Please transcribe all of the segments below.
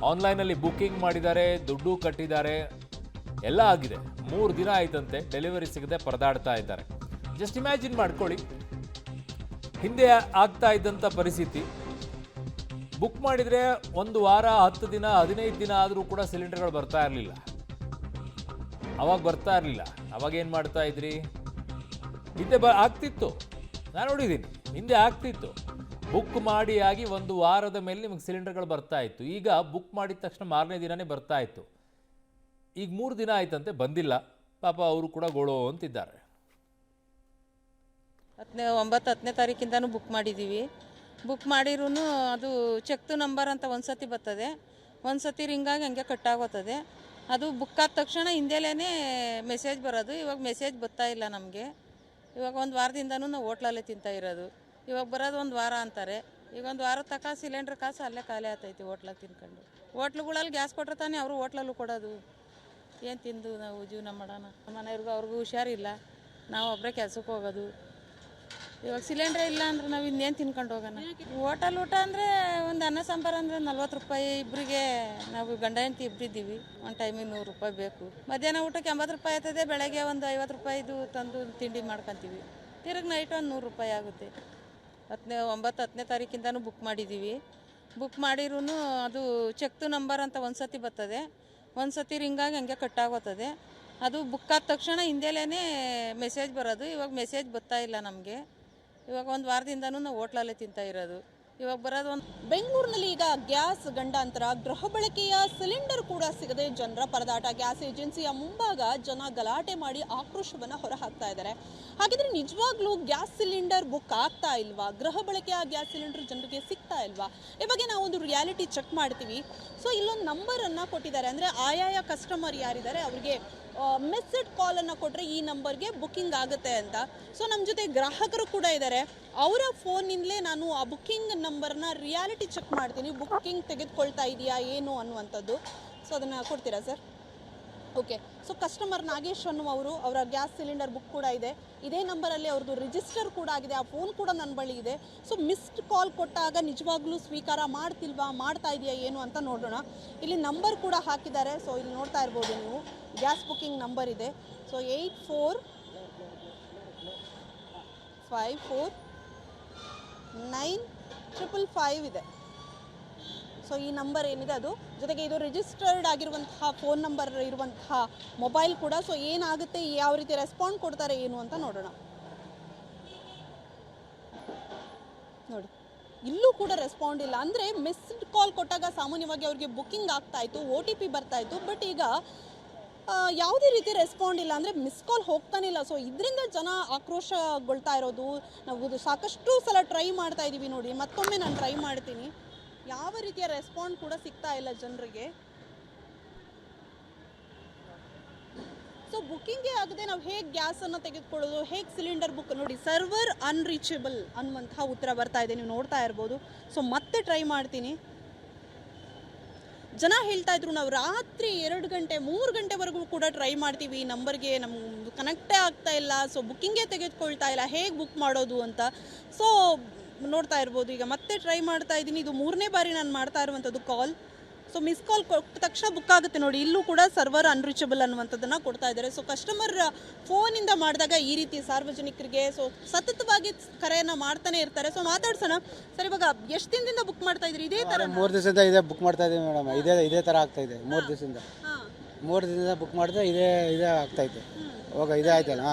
ಆನ್ಲೈನಲ್ಲಿ ಬುಕ್ಕಿಂಗ್ ಮಾಡಿದ್ದಾರೆ, ದುಡ್ಡು ಕಟ್ಟಿದ್ದಾರೆ, ಎಲ್ಲ ಆಗಿದೆ. 3 ದಿನ ಆಯ್ತಂತೆ ಡೆಲಿವರಿ ಸಿಗದೆ ಪರದಾಡ್ತಾ ಇದ್ದಾರೆ. ಜಸ್ಟ್ ಇಮ್ಯಾಜಿನ್ ಮಾಡ್ಕೊಳ್ಳಿ, ಹಿಂದೆ ಆಗ್ತಾ ಇದ್ದಂಥ ಪರಿಸ್ಥಿತಿ. ಬುಕ್ ಮಾಡಿದರೆ 1 ವಾರ, 10 ದಿನ, 15 ದಿನ ಆದರೂ ಕೂಡ ಸಿಲಿಂಡರ್ಗಳು ಬರ್ತಾ ಇರಲಿಲ್ಲ. ಅವಾಗ ಬರ್ತಾ ಇರಲಿಲ್ಲ. ಅವಾಗ ಏನು ಮಾಡ್ತಾ ಇದ್ರಿ? ಹಿಂದೆ ಆಗ್ತಿತ್ತು, ನಾನು ನೋಡಿದ್ದೀನಿ, ಹಿಂದೆ ಆಗ್ತಿತ್ತು. ಬುಕ್ ಮಾಡಿ ಆಗಿ 1 ವಾರದ ಮೇಲೆ ನಿಮಗೆ ಸಿಲಿಂಡರ್ಗಳು ಬರ್ತಾ ಇತ್ತು. ಈಗ ಬುಕ್ ಮಾಡಿದ ತಕ್ಷಣ ಮಾರನೇ ದಿನನೇ ಬರ್ತಾ ಇತ್ತು. ಈಗ 3 ದಿನ ಆಯ್ತಂತೆ ಬಂದಿಲ್ಲ. ಪಾಪ ಅವರು ಕೂಡ ಗೋಳೋ ಅಂತಿದ್ದಾರೆ. 10ನೇ ತಾರೀಕಿಂದನೂ ಬುಕ್ ಮಾಡಿದ್ದೀವಿ. ಬುಕ್ ಮಾಡಿರೂ ಅದು ಚೆಕ್ದು ನಂಬರ್ ಅಂತ ಒಂದು ಸತಿ ಬರ್ತದೆ, ಒಂದು ಸತಿ ರಿಂಗಾಗಿ ಹಂಗೆ ಕಟ್ಟಾಗೋತದೆ. ಅದು ಬುಕ್ ಆದ ತಕ್ಷಣ ಹಿಂದೆಲೇ ಮೆಸೇಜ್ ಬರೋದು. ಇವಾಗ ಮೆಸೇಜ್ ಬರ್ತಾ ಇಲ್ಲ ನಮಗೆ. ಇವಾಗ 1 ವಾರದಿಂದನೂ ನಾವು ಹೋಟ್ಲಲ್ಲೇ ತಿಂತಾ ಇರೋದು. ಇವಾಗ ಬರೋದು 1 ವಾರ ಅಂತಾರೆ. ಈಗ 1 ವಾರದ ತನಕ ಸಿಲಿಂಡ್ರ್ ಕಾಸು ಅಲ್ಲೇ ಖಾಲಿ ಆಗ್ತೈತಿ ಹೋಟ್ಲಾಗ ತಿನ್ಕೊಂಡು. ಹೋಟ್ಲುಗಳಲ್ಲಿ ಗ್ಯಾಸ್ ಕೊಟ್ಟರೆ ತಾನೇ ಅವರು ಹೋಟ್ಲಲ್ಲೂ ಕೊಡೋದು. ಏನು ತಿಂದು ನಾವು ಜೀವನ ಮಾಡೋಣ? ಮನೆಯವ್ರಿಗೂ ಅವ್ರಿಗೂ ಹುಷಾರಿಲ್ಲ, ನಾವು ಒಬ್ಬರೇ ಕೆಲಸಕ್ಕೆ ಹೋಗೋದು. ಇವಾಗ ಸಿಲಿಂಡ್ರೇ ಇಲ್ಲ ಅಂದ್ರೆ ನಾವು ಇನ್ನೇನು ತಿನ್ಕೊಂಡು ಹೋಗೋಣ? ಹೋಟೆಲ್ ಊಟ ಅಂದರೆ ಒಂದು ಅನ್ನ ಸಾಂಬಾರು ಅಂದರೆ 40 ರೂಪಾಯಿ ಇಬ್ಬರಿಗೆ. ನಾವು ಗಂಡ ಹೆಂಡತಿ ಇಬ್ಬರಿದ್ದೀವಿ. ಒಂದು ಟೈಮಿಗೆ 100 ರೂಪಾಯಿ ಬೇಕು. ಮಧ್ಯಾಹ್ನ ಊಟಕ್ಕೆ 80 ರೂಪಾಯಿ ಆಗ್ತದೆ. ಬೆಳಗ್ಗೆ ಒಂದು 50 ರೂಪಾಯಿದು ತಂದು ತಿಂಡಿ ಮಾಡ್ಕೊತೀವಿ. ತಿರುಗಿ ನೈಟ್ ಒಂದು 100 ರೂಪಾಯಿ ಆಗುತ್ತೆ. 10ನೇ ತಾರೀಕಿಂದನೂ ಬುಕ್ ಮಾಡಿದ್ದೀವಿ. ಬುಕ್ ಮಾಡಿರೂ ಅದು ಚೆಕ್ದು ನಂಬರ್ ಅಂತ ಒಂದು ಸತಿ ಬರ್ತದೆ, ಒಂದು ಸತಿ ರಿಂಗಾಗಿ ಹಂಗೆ ಕಟ್ಟಾಗೋತದೆ. ಅದು ಬುಕ್ ಆದ ತಕ್ಷಣ ಹಿಂದೆಲೇ ಮೆಸೇಜ್ ಬರೋದು. ಇವಾಗ ಮೆಸೇಜ್ ಬರ್ತಾ ಇಲ್ಲ ನಮಗೆ. ಇವಾಗ 1 ವಾರದಿಂದನೂ ನಾವು ಹೋಟ್ಲಲ್ಲೇ ತಿಂತಾ ಇರೋದು. ಇವಾಗ ಬರೋದು ಬೆಂಗಳೂರಿನಲ್ಲಿ ಈಗ ಗ್ಯಾಸ್ ಗಂಡಾಂತರ, ಗೃಹ ಬಳಕೆಯ ಸಿಲಿಂಡರ್ ಕೂಡ ಸಿಗದೆ ಜನರ ಪರದಾಟ. ಗ್ಯಾಸ್ ಏಜೆನ್ಸಿಯ ಮುಂಭಾಗ ಜನ ಗಲಾಟೆ ಮಾಡಿ ಆಕ್ರೋಶವನ್ನು ಹೊರಹಾಕ್ತಾ ಇದ್ದಾರೆ. ಹಾಗಿದ್ರೆ ನಿಜವಾಗ್ಲೂ ಗ್ಯಾಸ್ ಸಿಲಿಂಡರ್ ಬುಕ್ ಆಗ್ತಾ ಇಲ್ವಾ? ಗೃಹ ಬಳಕೆಯ ಗ್ಯಾಸ್ ಸಿಲಿಂಡರ್ ಜನರಿಗೆ ಸಿಗ್ತಾ ಇಲ್ವಾ? ಈ ಬಗ್ಗೆ ನಾವು ಒಂದು ರಿಯಾಲಿಟಿ ಚೆಕ್ ಮಾಡ್ತೀವಿ. ಸೊ ಇಲ್ಲೊಂದು ನಂಬರನ್ನು ಕೊಟ್ಟಿದ್ದಾರೆ, ಅಂದರೆ ಆಯಾಯ ಕಸ್ಟಮರ್ ಯಾರಿದ್ದಾರೆ ಅವರಿಗೆ ಮೆಸೇಜ್ ಕಾಲನ್ನು ಕೊಟ್ಟರೆ ಈ ನಂಬರ್ಗೆ ಬುಕ್ಕಿಂಗ್ ಆಗುತ್ತೆ ಅಂತ. ಸೊ ನಮ್ಮ ಜೊತೆ ಗ್ರಾಹಕರು ಕೂಡ ಇದ್ದಾರೆ. ಅವರ ಫೋನಿಂದಲೇ ನಾನು ಆ ಬುಕ್ಕಿಂಗ್ ನಂಬರ್ನ ರಿಯಾಲಿಟಿ ಚೆಕ್ ಮಾಡ್ತೀನಿ, ಬುಕ್ಕಿಂಗ್ ತೆಗೆದುಕೊಳ್ತಾ ಇದೆಯಾ ಏನು ಅನ್ನುವಂಥದ್ದು. ಸೊ ಅದನ್ನು ಕೊಡ್ತೀರಾ sir? Okay. So customer Nagesh ಅನ್ನುವರು, ಅವರ ಗ್ಯಾಸ್ ಸಿಲಿಂಡರ್ ಬುಕ್ ಕೂಡ ಇದೆ. ಇದೇ ನಂಬರಲ್ಲಿ ಅವ್ರದ್ದು ರಿಜಿಸ್ಟರ್ ಕೂಡ ಆಗಿದೆ. ಆ ಫೋನ್ ಕೂಡ ನನ್ನ ಬಳಿ ಇದೆ. ಸೊ ಮಿಸ್ಡ್ ಕಾಲ್ ಕೊಟ್ಟಾಗ ನಿಜವಾಗ್ಲೂ ಸ್ವೀಕಾರ ಮಾಡ್ತಿಲ್ವಾ, ಮಾಡ್ತಾ ಇದೆಯಾ ಏನು ಅಂತ ನೋಡೋಣ. ಇಲ್ಲಿ ನಂಬರ್ ಕೂಡ ಹಾಕಿದ್ದಾರೆ. ಸೊ ಇಲ್ಲಿ ನೋಡ್ತಾ ಇರ್ಬೋದು ನೀವು, ಗ್ಯಾಸ್ ಬುಕ್ಕಿಂಗ್ ನಂಬರ್ ಇದೆ. ಸೊ 84549555 ಇದೆ. ಸೊ ಈ ನಂಬರ್ ಏನಿದೆ ಅದು, ಜೊತೆಗೆ ಇದು ರಿಜಿಸ್ಟರ್ಡ್ ಆಗಿರುವಂತಹ ಫೋನ್ ನಂಬರ್ ಇರುವಂತಹ ಮೊಬೈಲ್ ಕೂಡ. ಸೊ ಏನಾಗುತ್ತೆ, ಯಾವ ರೀತಿ ರೆಸ್ಪಾಂಡ್ ಕೊಡ್ತಾರೆ ಏನು ಅಂತ ನೋಡೋಣ. ನೋಡಿ, ಇಲ್ಲೂ ಕೂಡ ರೆಸ್ಪಾಂಡ್ ಇಲ್ಲ. ಅಂದರೆ ಮಿಸ್ಡ್ ಕಾಲ್ ಕೊಟ್ಟಾಗ ಸಾಮಾನ್ಯವಾಗಿ ಅವ್ರಿಗೆ ಬುಕ್ಕಿಂಗ್ ಆಗ್ತಾ ಇತ್ತು, OTP ಬರ್ತಾ ಇತ್ತು. ಬಟ್ ಈಗ ಯಾವುದೇ ರೀತಿ ರೆಸ್ಪಾಂಡ್ ಇಲ್ಲ, ಅಂದರೆ ಮಿಸ್ ಕಾಲ್ ಹೋಗ್ತಾನೆ ಇಲ್ಲ. ಸೊ ಇದರಿಂದ ಜನ ಆಕ್ರೋಶಗೊಳ್ತಾ ಇರೋದು. ನಾವು ಸಾಕಷ್ಟು ಸಲ ಟ್ರೈ ಮಾಡ್ತಾ ಇದ್ದೀವಿ. ನೋಡಿ, ಮತ್ತೊಮ್ಮೆ ನಾನು ಟ್ರೈ ಮಾಡ್ತೀನಿ. ಯಾವ ರೀತಿಯ ರೆಸ್ಪಾಂಡ್ ಕೂಡ ಸಿಗ್ತಾ ಇಲ್ಲ ಜನರಿಗೆ. ಸೊ ಬುಕ್ಕಿಂಗೇ ಆಗದೆ ನಾವು ಹೇಗೆ ಗ್ಯಾಸನ್ನು ತೆಗೆದುಕೊಳ್ಳೋದು, ಹೇಗೆ ಸಿಲಿಂಡರ್ ಬುಕ್? ನೋಡಿ, ಸರ್ವರ್ ಅನ್ರೀಚಬಲ್ ಅನ್ನುವಂತಹ ಉತ್ತರ ಬರ್ತಾ ಇದೆ, ನೀವು ನೋಡ್ತಾ ಇರ್ಬೋದು. ಸೊ ಮತ್ತೆ ಟ್ರೈ ಮಾಡ್ತೀನಿ. ಜನ ಹೇಳ್ತಾ ಇದ್ರು, ನಾವು ರಾತ್ರಿ 2 ಗಂಟೆ 3 ಗಂಟೆವರೆಗೂ ಕೂಡ ಟ್ರೈ ಮಾಡ್ತೀವಿ, ಈ ನಂಬರ್ಗೆ ನಮ್ಗೆ ಕನೆಕ್ಟೇ ಆಗ್ತಾ ಇಲ್ಲ. ಸೊ ಬುಕ್ಕಿಂಗೇ ತೆಗೆದುಕೊಳ್ತಾ ಇಲ್ಲ, ಹೇಗೆ ಬುಕ್ ಮಾಡೋದು ಅಂತ. ಸೊ ನೋಡ್ತಾ ಇರ್ಬೋದು, ಈಗ ಮತ್ತೆ ಟ್ರೈ ಮಾಡ್ತಾ ಇದ್ದೀನಿ. ಇದು 3ನೇ ಬಾರಿ ನಾನು ಮಾಡ್ತಾ ಇರುವಂಥದ್ದು ಕಾಲ್. ಸೊ ಮಿಸ್ ಕಾಲ್ ಕೊಟ್ಟ ತಕ್ಷಣ ಬುಕ್ ಆಗುತ್ತೆ. ನೋಡಿ, ಇಲ್ಲೂ ಕೂಡ ಸರ್ವರ್ ಅನ್ರೀಚಬಲ್ ಅನ್ನುವಂಥದ್ದನ್ನು ಕೊಡ್ತಾ ಇದ್ದಾರೆ. ಸೊ ಕಸ್ಟಮರ್ ಫೋನಿಂದ ಮಾಡಿದಾಗ ಈ ರೀತಿ ಸಾರ್ವಜನಿಕರಿಗೆ ಸತತವಾಗಿ ಕರೆಯನ್ನು ಮಾಡ್ತಾನೆ ಇರ್ತಾರೆ. ಸೊ ಮಾತಾಡ್ಸೋಣ ಸರ್. ಇವಾಗ ಎಷ್ಟು ದಿನದಿಂದ ಬುಕ್ ಮಾಡ್ತಾ ಇದ್ರಿ? ಇದೇ ಥರ 3 ದಿವಸದಿಂದ ಇದೇ ಬುಕ್ ಮಾಡ್ತಾ ಇದ್ದೀವಿ ಮೇಡಮ್. ಇದೇ ಥರ ಆಗ್ತಾ ಇದೆ 3 ದಿವಸದಿಂದ. 3 ದಿನದಿಂದ ಬುಕ್ ಮಾಡಿದ್ರೆ ಇದೇ ಆಗ್ತಾಯಿತ್ತು. ಇದೇ ಆಯ್ತಲ್ಲ.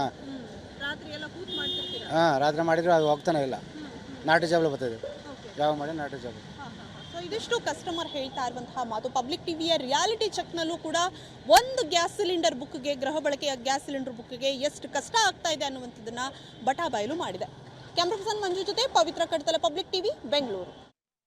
ರಾತ್ರಿ ಎಲ್ಲ ಕೂತ್ ಮಾಡ್ತಿರ್ತೀರಾ? ರಾತ್ರಿ ಮಾಡಿದ್ರು ಅದು ಹೋಗ್ತಾನೆ ಇಲ್ಲ. ನಾಟಿ ಜಾಬಲ್ ಬರ್ತಾಯಿದೆ. ಯಾವ ಮಾಡಿ ನಾಟಿ ಜಾಬಲ್. ಸೊ ಇದಿಷ್ಟು ಕಸ್ಟಮರ್ ಹೇಳ್ತಾ ಇರುವಂತಹ ಮಾತು. ಪಬ್ಲಿಕ್ ಟಿವಿಯ ರಿಯಾಲಿಟಿ ಚೆಕ್ನಲ್ಲೂ ಕೂಡ ಒಂದು ಗ್ಯಾಸ್ ಸಿಲಿಂಡರ್ ಬುಕ್ಗೆ, ಗೃಹ ಬಳಕೆಯ ಗ್ಯಾಸ್ ಸಿಲಿಂಡರ್ ಬುಕ್ಗೆ ಎಷ್ಟು ಕಷ್ಟ ಆಗ್ತಾ ಇದೆ ಅನ್ನುವಂಥದ್ದನ್ನು ಬಟಾಬಯಲು ಮಾಡಿದೆ. ಕ್ಯಾಮ್ರಾ ಪರ್ಸನ್ ಮಂಜು ಜೊತೆ ಪವಿತ್ರ ಕಡ್ತಲ, ಪಬ್ಲಿಕ್ ಟಿವಿ, ಬೆಂಗಳೂರು.